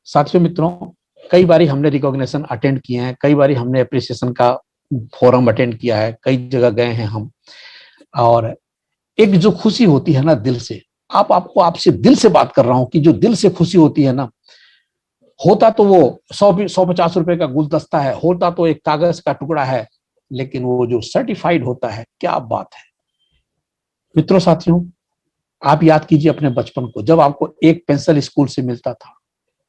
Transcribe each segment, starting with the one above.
साथियों मित्रों, कई बारी हमने रिकॉग्निशन अटेंड किए हैं, कई बारी हमने अप्रिसिएशन का फोरम अटेंड किया है, कई जगह गए हैं हम। और एक जो खुशी होती है ना दिल से, आपसे दिल से बात कर रहा हूं कि जो दिल से खुशी होती है ना, होता तो वो 150 रुपए का गुलदस्ता है, होता तो एक कागज का टुकड़ा है, लेकिन वो जो सर्टिफाइड होता है, क्या बात है। मित्रों साथियों, आप याद कीजिए अपने बचपन को, जब आपको एक पेंसिल स्कूल से मिलता था।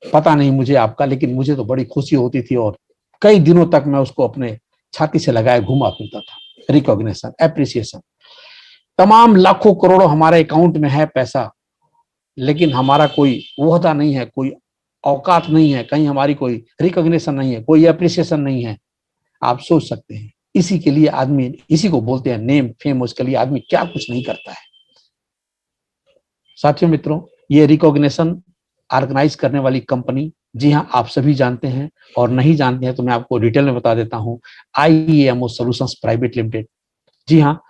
पता नहीं मुझे आपका, लेकिन मुझे तो बड़ी खुशी होती थी और कई दिनों तक मैं उसको अपने छाती से लगाए घुमा फिरता था। रिकॉग्निशन, एप्रिसिएशन, तमाम लाखों करोड़ों हमारे अकाउंट में है पैसा, लेकिन हमारा कोई ओहदा नहीं है, कोई औकात नहीं है, कहीं हमारी कोई रिकॉग्निशन नहीं है, कोई एप्रिसिएशन नहीं है। आप सोच सकते हैं, इसी के लिए आदमी, इसी को बोलते हैं नेम फेम, उसके लिए आदमी क्या कुछ नहीं करता है। साथियों मित्रों, ये रिकॉग्निशन ऑर्गेनाइज करने वाली कंपनी, जी हाँ, आप सभी जानते हैं, और नहीं जानते हैं तो मैं आपको डिटेल में बता देता हूं। IEMO सॉल्यूशंस प्राइवेट लिमिटेड, जी हाँ,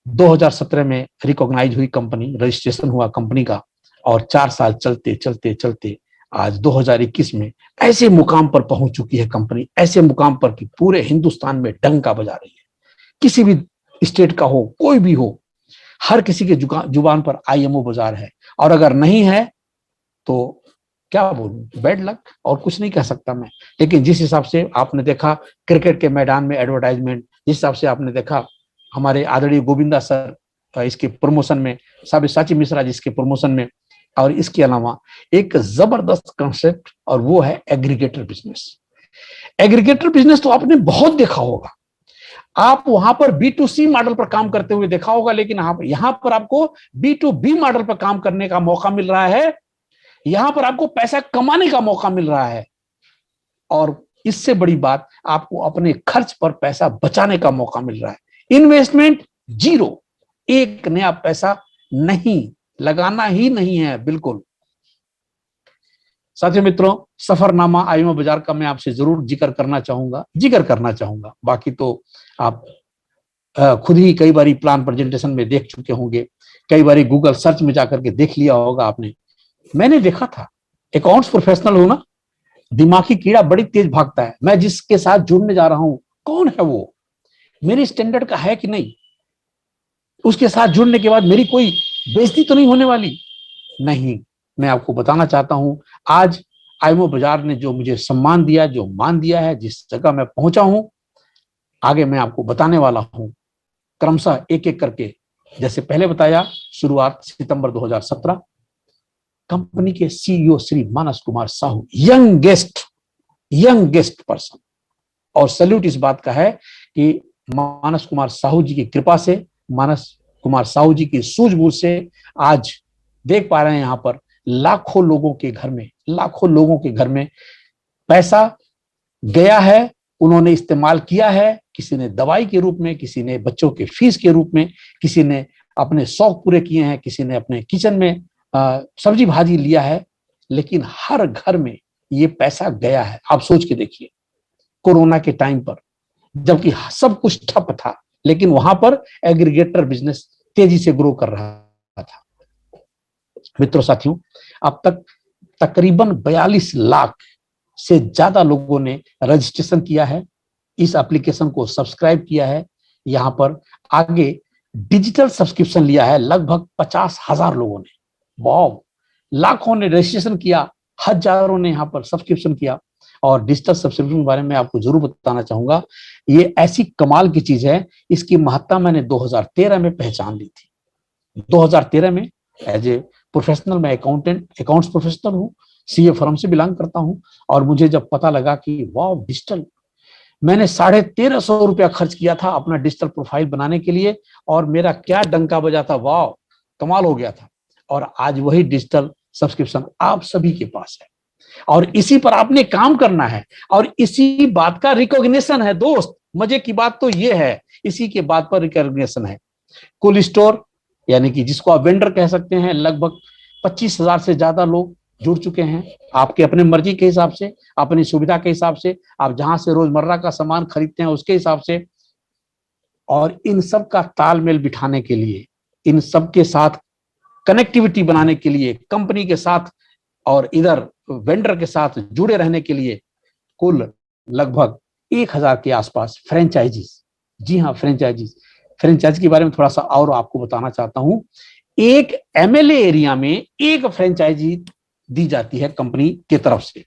2017 में रिकॉग्नाइज हुई कंपनी, रजिस्ट्रेशन हुआ कंपनी का, और 4 साल चलते चलते चलते आज 2021 में ऐसे मुकाम पर पहुंच चुकी है कंपनी, ऐसे मुकाम पर कि पूरे हिंदुस्तान में डंका बजा रही है। किसी भी स्टेट का हो, कोई भी हो, हर किसी के जुबान पर IMO बाजार है। और अगर नहीं है तो क्या बोलूं, बैड लक, और कुछ नहीं कह सकता मैं। लेकिन जिस हिसाब से आपने देखा क्रिकेट के मैदान में एडवर्टाइजमेंट, जिस हिसाब से आपने देखा हमारे आदरणीय गोविंदा सर इसके प्रमोशन में, साची मिश्रा जी इसके प्रमोशन में, और इसके अलावा एक जबरदस्त कंसेप्ट, और वो है एग्रीगेटर बिजनेस। एग्रीगेटर बिजनेस तो आपने बहुत देखा होगा, आप वहां पर B2C मॉडल पर काम करते हुए देखा होगा, लेकिन आप यहां पर आपको B2B मॉडल पर काम करने का मौका मिल रहा है। यहां पर आपको पैसा कमाने का मौका मिल रहा है, और इससे बड़ी बात, आपको अपने खर्च पर पैसा बचाने का मौका मिल रहा है। इन्वेस्टमेंट जीरो, एक नया पैसा नहीं, लगाना ही नहीं है बिल्कुल। साथियों मित्रों, सफरनामा IMO बाजार का मैं आपसे जरूर जिक्र करना चाहूंगा। बाकी तो आप खुद ही कई बारी प्लान प्रेजेंटेशन में देख चुके होंगे, कई बारी गूगल सर्च में जाकर के देख लिया होगा आपने। मैंने देखा था, अकाउंट्स प्रोफेशनल हो ना, दिमागी कीड़ा बड़ी तेज भागता है। मैं जिसके साथ जुड़ने जा रहा हूं, कौन है वो, मेरी स्टैंडर्ड का है कि नहीं, उसके साथ जुड़ने के बाद मेरी कोई बेइज्जती तो नहीं होने वाली। नहीं, मैं आपको बताना चाहता हूं, आज IMO बाजार ने जो मुझे सम्मान दिया, जो मान दिया है, जिस जगह मैं पहुंचा हूं, आगे मैं आपको बताने वाला हूं क्रमशः एक एक करके। जैसे पहले बताया, शुरुआत सितंबर 2017, कंपनी के CEO श्री मानस कुमार साहू, यंगेस्ट पर्सन, और सैल्यूट इस बात का है कि मानस कुमार साहू जी की कृपा से, मानस कुमार साहू जी की सूझबूझ से आज देख पा रहे हैं यहां पर लाखों लोगों के घर में पैसा गया है, उन्होंने इस्तेमाल किया है। किसी ने दवाई के रूप में, किसी ने बच्चों के फीस के रूप में, किसी ने अपने शौक पूरे किए हैं, किसी ने अपने किचन में सब्जी भाजी लिया है, लेकिन हर घर में ये पैसा गया है। आप सोच के देखिए, कोरोना के टाइम पर, जबकि सब कुछ ठप था, लेकिन वहां पर एग्रीगेटर बिजनेस तेजी से ग्रो कर रहा था। मित्रों साथियों, अब तक तकरीबन 42 लाख से ज्यादा लोगों ने रजिस्ट्रेशन किया है, इस एप्लीकेशन को सब्सक्राइब किया है। यहां पर आगे डिजिटल सब्सक्रिप्शन लिया है लगभग 50,000 लोगों ने। वाह, लाखों ने रजिस्ट्रेशन किया, हजारों ने यहाँ पर सब्सक्रिप्शन किया। और डिजिटल सब्सक्रिप्शन के बारे में आपको जरूर बताना चाहूंगा, ये ऐसी कमाल की चीज है, इसकी महत्ता मैंने 2013 में पहचान ली थी। 2013 में एज ए प्रोफेशनल, मैं अकाउंट्स प्रोफेशनल हूँ, CA फर्म से बिलोंग करता हूँ, और मुझे जब पता लगा कि वाह डिजिटल, मैंने 1350 रुपया खर्च किया था अपना डिजिटल प्रोफाइल बनाने के लिए, और मेरा क्या डंका बजा था, वाह कमाल हो गया था। और आज वही डिजिटल सब्सक्रिप्शन आप सभी के पास है, और इसी पर आपने काम करना है, और इसी बात का रिकॉग्निशन है दोस्त। मजे की बात तो ये है, इसी के बात पर रिकॉग्निशन है। कुल स्टोर, यानी कि जिसको आप वेंडर कह सकते हैं, लगभग 25,000 से ज्यादा लोग जुड़ चुके हैं। आपके अपने मर्जी के हिसाब से, अपनी सुविधा के हिसाब से, आप जहां से रोजमर्रा का सामान खरीदते हैं उसके हिसाब से। और इन सब का तालमेल बिठाने के लिए, इन सब के साथ कनेक्टिविटी बनाने के लिए कंपनी के साथ, और इधर वेंडर के साथ जुड़े रहने के लिए कुल लगभग 1000 के आसपास फ्रेंचाइजीज। जी हाँ, फ्रेंचाइज के बारे में थोड़ा सा और आपको बताना चाहता हूं। एक एमएलए एरिया में एक फ्रेंचाइजी दी जाती है कंपनी की तरफ से,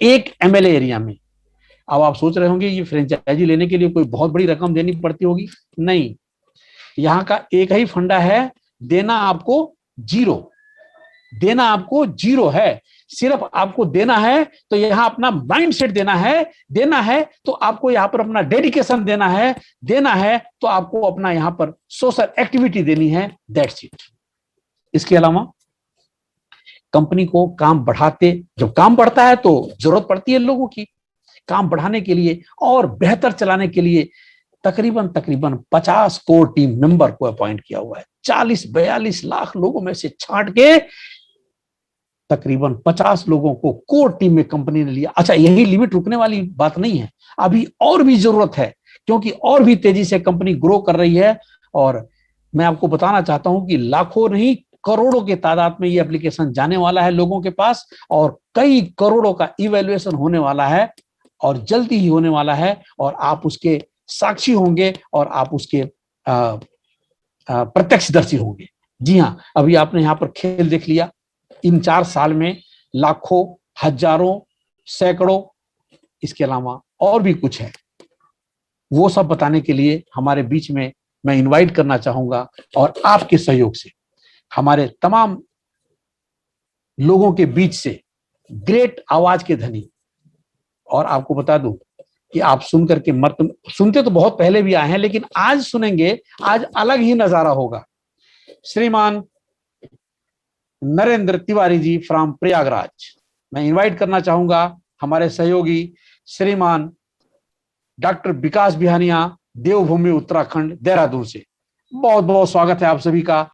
एक एमएलए एरिया में। अब आप सोच रहे होंगे ये फ्रेंचाइजी लेने के लिए कोई बहुत बड़ी रकम देनी पड़ती होगी। नहीं, यहां का एक ही फंडा है, देना आपको जीरो है। सिर्फ आपको देना है तो यहां अपना माइंड सेट देना है तो आपको यहां पर अपना डेडिकेशन देना है तो आपको अपना यहां पर सोशल एक्टिविटी देनी है, दैट्स इट। इसके अलावा कंपनी को काम बढ़ाते, जब काम बढ़ता है तो जरूरत पड़ती है लोगों की, काम बढ़ाने के लिए और बेहतर चलाने के लिए तकरीबन 50 कोर टीम मेंबर को अपॉइंट किया हुआ है। 40-42 लाख लोगों में से छांट के तकरीबन 50 लोगों को कोर टीम में कंपनी ने लिया। अच्छा, यही लिमिट रुकने वाली बात नहीं है, अभी और भी जरूरत है, क्योंकि और भी तेजी से कंपनी ग्रो कर रही है। और मैं आपको बताना चाहता हूं कि लाखों नहीं, करोड़ों के तादाद में ये एप्लीकेशन जाने वाला है लोगों के पास, और कई करोड़ों का इवैल्यूएशन होने वाला है और जल्दी ही होने वाला है, और आप उसके साक्षी होंगे और आप उसके प्रत्यक्षदर्शी होंगे। जी हाँ, अभी आपने यहाँ पर खेल देख लिया। इन 4 साल में लाखों, हजारों, सैकड़ों, इसके अलावा और भी कुछ है, वो सब बताने के लिए हमारे बीच में मैं इनवाइट करना चाहूंगा। और आपके सहयोग से हमारे तमाम लोगों के बीच से ग्रेट आवाज के धनी, और आपको बता दूं कि आप सुन करके सुनते तो बहुत पहले भी आए हैं, लेकिन आज सुनेंगे, आज अलग ही नजारा होगा। श्रीमान नरेंद्र तिवारी जी फ्रॉम प्रयागराज, मैं इनवाइट करना चाहूंगा हमारे सहयोगी श्रीमान डॉक्टर विकास बिहानिया, देवभूमि उत्तराखंड देहरादून से। बहुत बहुत स्वागत है आप सभी का।